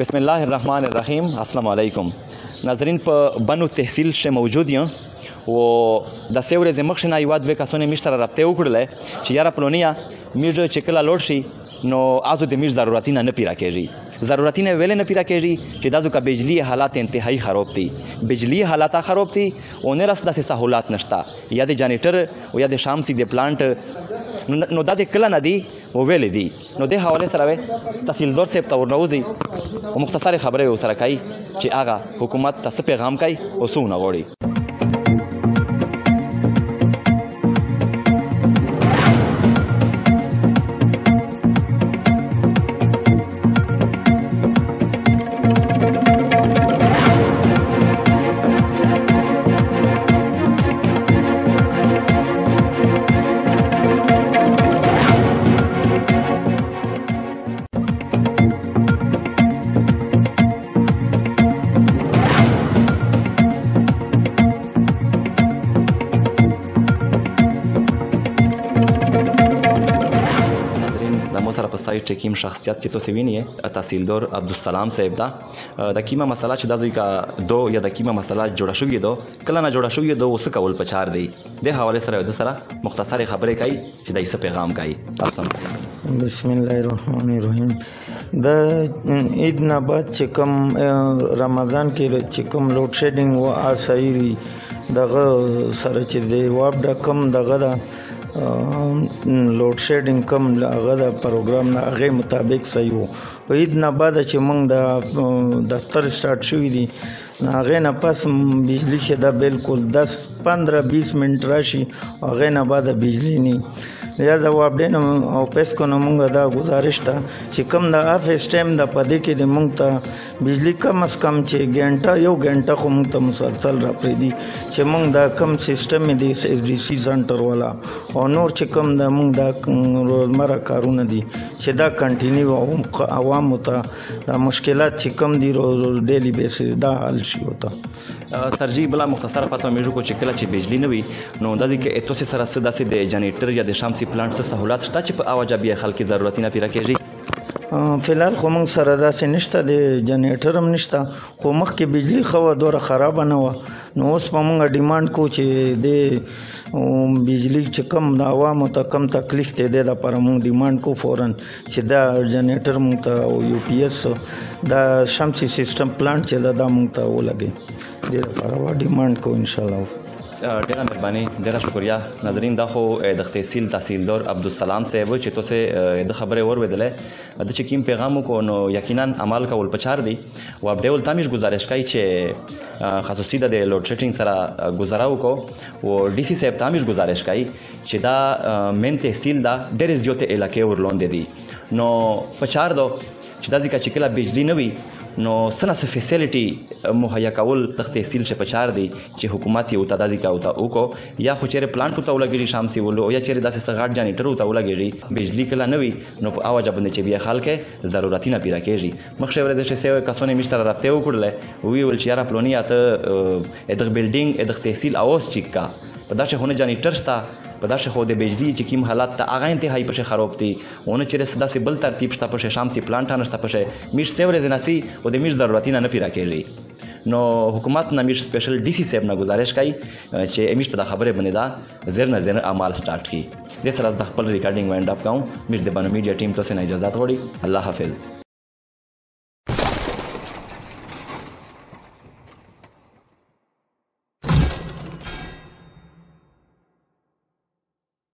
बिस्मिल्लाहिर्रहमानिर्रहीम अस्सलाम वालेकुम नाजरीन په بنو تحصیل شه موجود یم و د سه ورځې مخکې نه یوه دوه کسانو میږ سره رابطه وکړله چې یاره پلونیه میږ چې کله لوړ شي نو ازو د میږ ضرورتي نه پیرا کېږي ضرورتي نه ویلې نه پیرا کېږي چې دازو کا بجلی حالات انتهایی خراب دي بجلی حالات خراب دي او نه راس داسې سہولات نشته یا د جانیټر او یا د شامسي د پلانټ نو دا د کله نه دي او ویلې دي نو د حواله سره تحصیلدار صاحب ته ورنوځي او مختصر خبره وسره کوي چې هغه حکومت ته څه پیغام کوي او څه ونه غواړي. سره په سایت کې کوم شخصیت چې تاسو وینئ تحصیلدار عبدالسلام صاحب دا د کیمه مسله چې د ځای کا دو یا د کیمه مسله جوړه شوې ده کله نه جوړه شوې ده اوس کول پچار دی د حواله سره د سره مختصر خبرې کوي چې د ایسه پیغام کوي. السلام بسم الله الرحمن الرحیم. د عید نه بعد چې کوم رمضان کې چې کوم لوډ شیډینګ و اسایری دغه سره چې دی واب د کم دغه لوډ شیډینګ کم هغه د پروګرام نه هغه مطابق صحیح وو. عید نه بعد چې موږ د دفتر سٹارټ شوی دی هغه نه پس بجلی شه دا بالکل 10-15-20 منټ راشي هغه نه بعد بجلی نه یا دا وابډین او پس کو نو موږ دا گزارش ته چې کم د افیس ټایم د پدې کې د موږ ته بجلی کم از کم چې غنټه یو غنټه خو موږ ته مسلسل را پرې دي چې موږ دا کم سیستم دی اس ډي سي سنټر والا او نور چې کم د موږ دا روزمره کارونه دي چې دا کنټینیو عوام ته دا مشکلات چې کم دي روز ډیلی بیسس دا حل شي وته. سرجی بلا مختصر پته مې کو چې کله چې بجلی نه وي نو د دې کې اتوسي سره داسې د جنریټر یا د شامسي پلانټ څخه سہولت شته چې په اواجه بیا خلک ضرورت نه پیرا کېږي. فلحال خو موږ سره داسې نشته د جنریټر هم نشته خو مخکې بجلی خو دوره خراب نه و نو اوس په موږ ډیماند کو چې د بجلی چې کم د عوامو ته کم تکلیف ته د لپاره موږ ډیماند کو فورن چې دا جنریټر موږ ته او یو پی ایس دا شمسي سیستم پلانټ چې دا موږ ته ولګي د لپاره ډیماند کو ان شاء الله. ډیره مهرباني ډیره شکریا. ناظرین دا خو د تحصیلدار عبدالسلام صاحب چې تاسو د خبرې اوریدله د چې کوم پیغام کو نو یقینا عمل کول پچار دی او ډول تامیش گزارش کوي چې خصوصي د لوډ شیډینګ سره گزاراو کو او ډي سي صاحب تامیش گزارش کوي چې دا مین تحصیل دا ډېر زیاته علاقې ورلوند دي نو پچار دو چې دا ځکه چې کله بجلی نه وي نو سنه فیسیلیټي مهیا کول تحصیل شه پچار دی چې حکومت یو تعدادي کا وتا او کو یا خو چیرې پلانټ ته ولګي شامسي ولو یا چیرې داسې سغاټ جانیټر ته ولګي بجلی کله نه وي نو په اواجه باندې چې بیا خلک ضرورتي نه پیرا کېږي. مخشه ورته چې سه کسونه میشتره رابطه وکړله وی ول چې یاره پلونی اته ادغ بلډینګ ادغ تحصیل اوس چیکا په داسې هونه جانیټر ستا په داسې خو د بجلی چې کوم حالات ته هغه انتهایی په خراب دي اونه چې داسې بل ترتیب شته په شامسي پلانټ نشته په میش سیورې دناسي او د میش ضرورتي نه پیرا کېږي نو حکومت نه میش سپیشل ډي سي صاحب نه گزارش کوي چې میش په خبره باندې دا زیر نه زیر اعمال سٹارټ کی د سره د خپل ریکارډینګ وایند اپ کوم میش د بانو میډیا ټیم ته نه اجازه غواړي. الله حافظ.